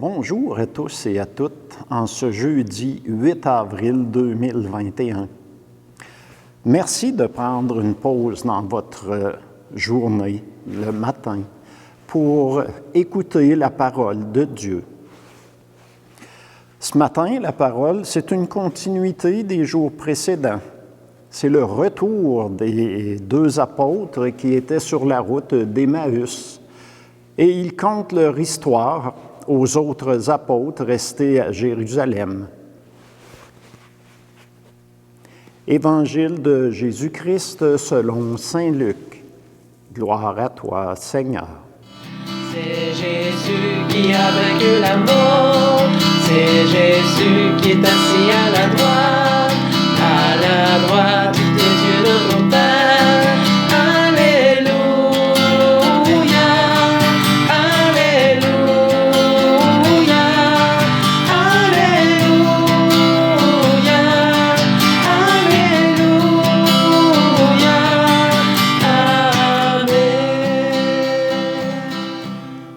Bonjour à tous et à toutes en ce jeudi 8 avril 2021. Merci de prendre une pause dans votre journée, le matin, pour écouter la parole de Dieu. Ce matin, la parole, c'est une continuité des jours précédents. C'est le retour des deux apôtres qui étaient sur la route d'Emmaüs. Et ils content leur histoire aux autres apôtres restés à Jérusalem. Évangile de Jésus-Christ selon saint Luc. Gloire à toi, Seigneur. C'est Jésus qui a vaincu la mort. C'est Jésus qui est assis à la droite des yeux de mon Père. Alléluia, Alléluia, Alléluia, Alléluia, Amen.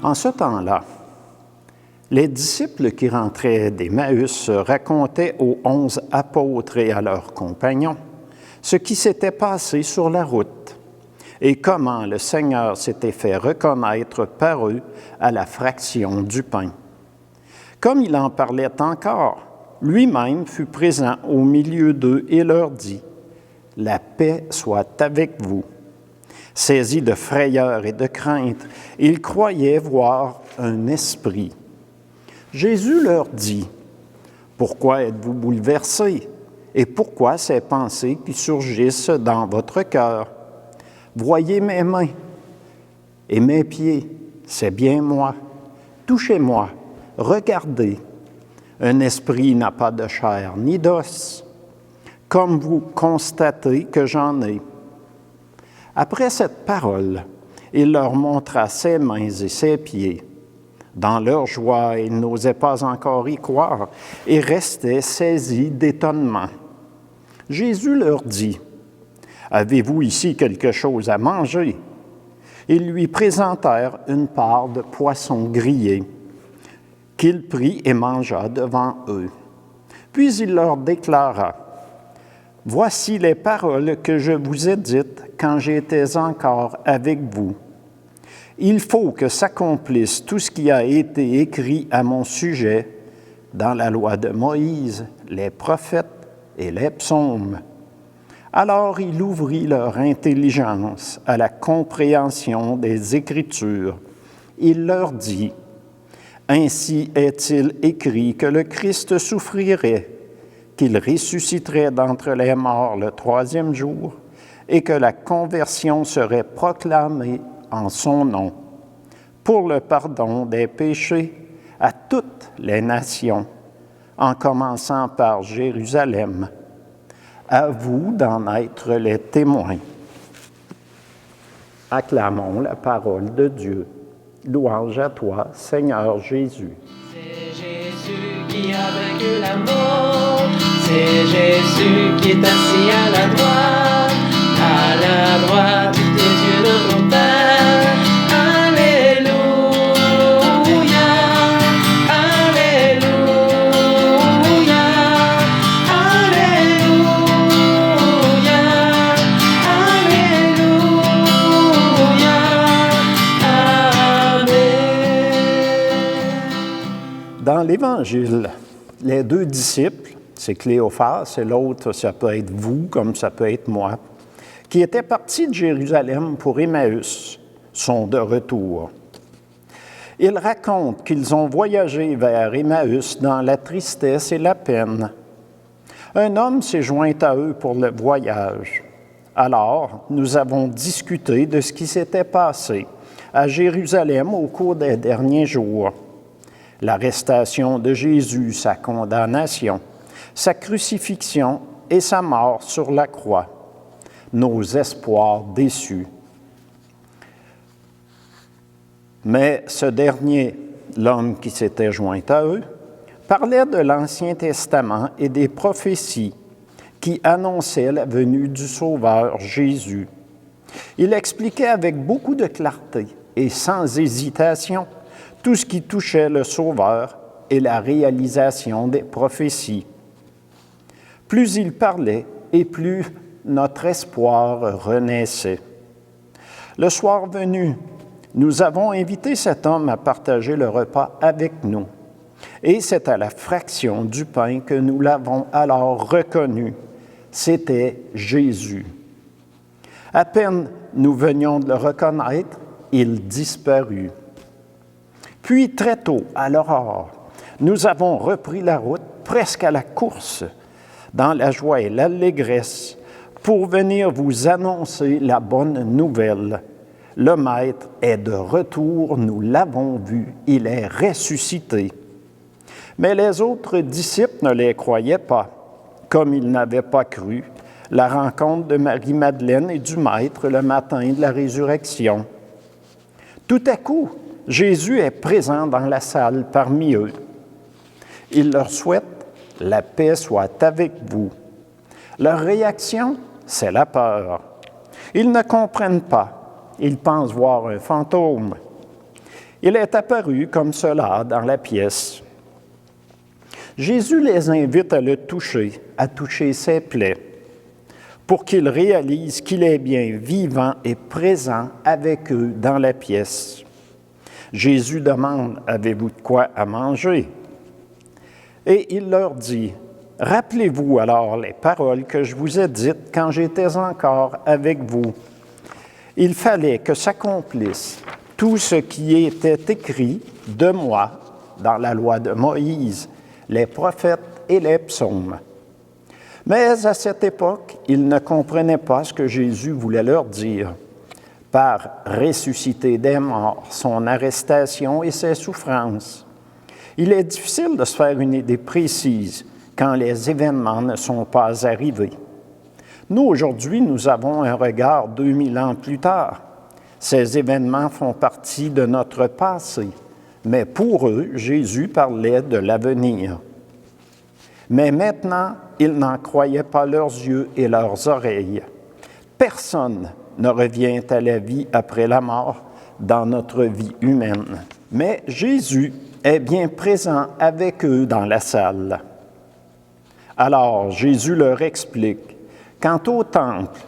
En ce temps-là, les disciples qui rentraient d'Emmaüs racontaient aux 11 apôtres et à leurs compagnons ce qui s'était passé sur la route et comment le Seigneur s'était fait reconnaître par eux à la fraction du pain. Comme il en parlait encore, lui-même fut présent au milieu d'eux et leur dit « La paix soit avec vous ». Saisis de frayeur et de crainte, ils croyaient voir un esprit. Jésus leur dit, « Pourquoi êtes-vous bouleversés? Et pourquoi ces pensées qui surgissent dans votre cœur? Voyez mes mains et mes pieds, c'est bien moi. Touchez-moi, regardez. Un esprit n'a pas de chair ni d'os, comme vous constatez que j'en ai. » Après cette parole, il leur montra ses mains et ses pieds. Dans leur joie, ils n'osaient pas encore y croire et restaient saisis d'étonnement. Jésus leur dit, « Avez-vous ici quelque chose à manger? » Ils lui présentèrent une part de poisson grillé, qu'il prit et mangea devant eux. Puis il leur déclara, « Voici les paroles que je vous ai dites quand j'étais encore avec vous. Il faut que s'accomplisse tout ce qui a été écrit à mon sujet dans la loi de Moïse, les prophètes et les psaumes. » Alors il ouvrit leur intelligence à la compréhension des Écritures. Il leur dit, « Ainsi est-il écrit que le Christ souffrirait, qu'il ressusciterait d'entre les morts le troisième jour, et que la conversion serait proclamée en son nom, pour le pardon des péchés à toutes les nations, en commençant par Jérusalem. À vous d'en être les témoins. » Acclamons la parole de Dieu. Louange à toi, Seigneur Jésus. C'est Jésus qui a vaincu la mort. C'est Jésus qui est assis à la droite des yeux de mon Père. Alléluia, Alléluia, Alléluia, Alléluia, Amen. Dans l'Évangile, les deux disciples, c'est Cléophas et l'autre, ça peut être vous comme ça peut être moi, qui étaient partis de Jérusalem pour Emmaüs, sont de retour. Ils racontent qu'ils ont voyagé vers Emmaüs dans la tristesse et la peine. Un homme s'est joint à eux pour le voyage. Alors, nous avons discuté de ce qui s'était passé à Jérusalem au cours des derniers jours. L'arrestation de Jésus, sa condamnation, sa crucifixion et sa mort sur la croix, nos espoirs déçus. Mais ce dernier, l'homme qui s'était joint à eux, parlait de l'Ancien Testament et des prophéties qui annonçaient la venue du Sauveur Jésus. Il expliquait avec beaucoup de clarté et sans hésitation tout ce qui touchait le Sauveur et la réalisation des prophéties. Plus il parlait et plus notre espoir renaissait. Le soir venu, nous avons invité cet homme à partager le repas avec nous. Et c'est à la fraction du pain que nous l'avons alors reconnu. C'était Jésus. À peine nous venions de le reconnaître, il disparut. Puis très tôt, à l'aurore, nous avons repris la route presque à la course, dans la joie et l'allégresse, pour venir vous annoncer la bonne nouvelle. Le Maître est de retour, nous l'avons vu, il est ressuscité. Mais les autres disciples ne les croyaient pas, comme ils n'avaient pas cru la rencontre de Marie-Madeleine et du Maître le matin de la résurrection. Tout à coup, Jésus est présent dans la salle parmi eux. Il leur souhaite « La paix soit avec vous ». Leur réaction, c'est la peur. Ils ne comprennent pas. Ils pensent voir un fantôme. Il est apparu comme cela dans la pièce. Jésus les invite à le toucher, à toucher ses plaies, pour qu'ils réalisent qu'il est bien vivant et présent avec eux dans la pièce. Jésus demande « Avez-vous de quoi à manger ?» Et il leur dit « Rappelez-vous alors les paroles que je vous ai dites quand j'étais encore avec vous. Il fallait que s'accomplisse tout ce qui était écrit de moi dans la loi de Moïse, les prophètes et les psaumes. » Mais à cette époque, ils ne comprenaient pas ce que Jésus voulait leur dire par ressusciter des morts, son arrestation et ses souffrances. Il est difficile de se faire une idée précise quand les événements ne sont pas arrivés. Nous, aujourd'hui, nous avons un regard 2000 ans plus tard. Ces événements font partie de notre passé, mais pour eux, Jésus parlait de l'avenir. Mais maintenant, ils n'en croyaient pas leurs yeux et leurs oreilles. Personne ne revient à la vie après la mort dans notre vie humaine. Mais Jésus est bien présent avec eux dans la salle. Alors Jésus leur explique, quant au temple,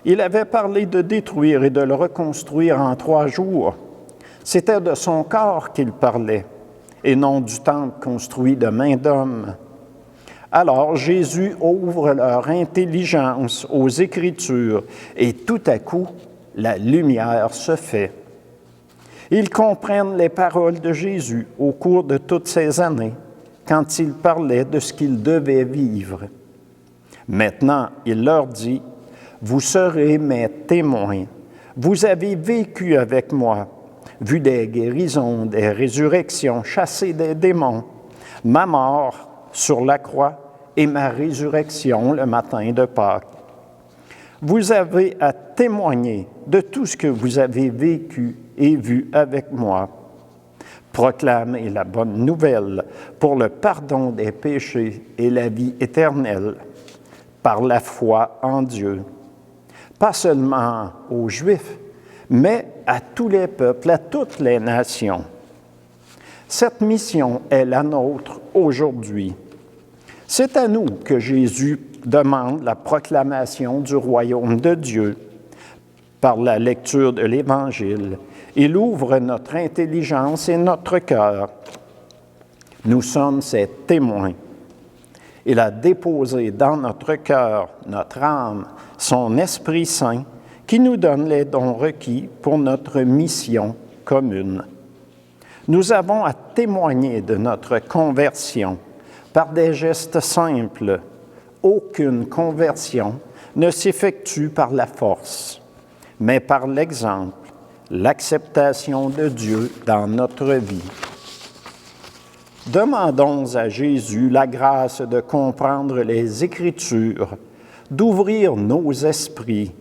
il avait parlé de détruire et de le reconstruire en 3 jours. C'était de son corps qu'il parlait, et non du temple construit de main d'homme. Alors Jésus ouvre leur intelligence aux Écritures et tout à coup, la lumière se fait. Ils comprennent les paroles de Jésus au cours de toutes ces années, quand il parlait de ce qu'ils devaient vivre. Maintenant, il leur dit, « Vous serez mes témoins. Vous avez vécu avec moi, vu des guérisons, des résurrections, chassé des démons, ma mort sur la croix et ma résurrection le matin de Pâques. Vous avez à témoigner de tout ce que vous avez vécu et vu avec moi. Proclamez la bonne nouvelle pour le pardon des péchés et la vie éternelle par la foi en Dieu. Pas seulement aux Juifs, mais à tous les peuples, à toutes les nations. Cette mission est la nôtre aujourd'hui. C'est à nous que Jésus demande la proclamation du royaume de Dieu par la lecture de l'Évangile. Il ouvre notre intelligence et notre cœur. Nous sommes ses témoins. Il a déposé dans notre cœur, notre âme, son Esprit Saint qui nous donne les dons requis pour notre mission commune. Nous avons à témoigner de notre conversion par des gestes simples. Aucune conversion ne s'effectue par la force, mais par l'exemple, l'acceptation de Dieu dans notre vie. Demandons à Jésus la grâce de comprendre les Écritures, d'ouvrir nos esprits.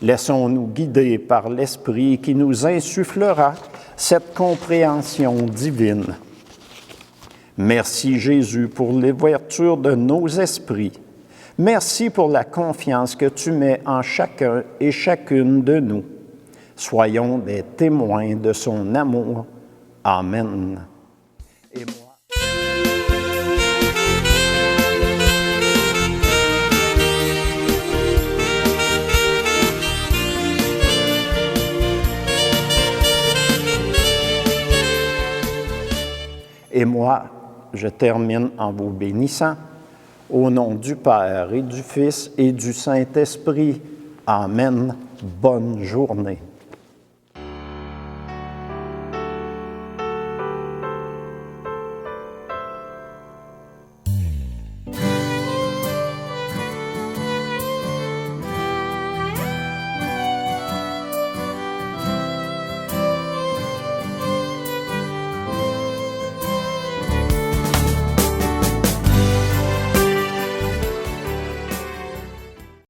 Laissons-nous guider par l'Esprit qui nous insufflera cette compréhension divine. Merci Jésus pour l'ouverture de nos esprits. Merci pour la confiance que tu mets en chacun et chacune de nous. Soyons des témoins de son amour Amen. Et moi... Et moi, je termine en vous bénissant. Au nom du Père et du Fils et du Saint-Esprit. Amen. Bonne journée.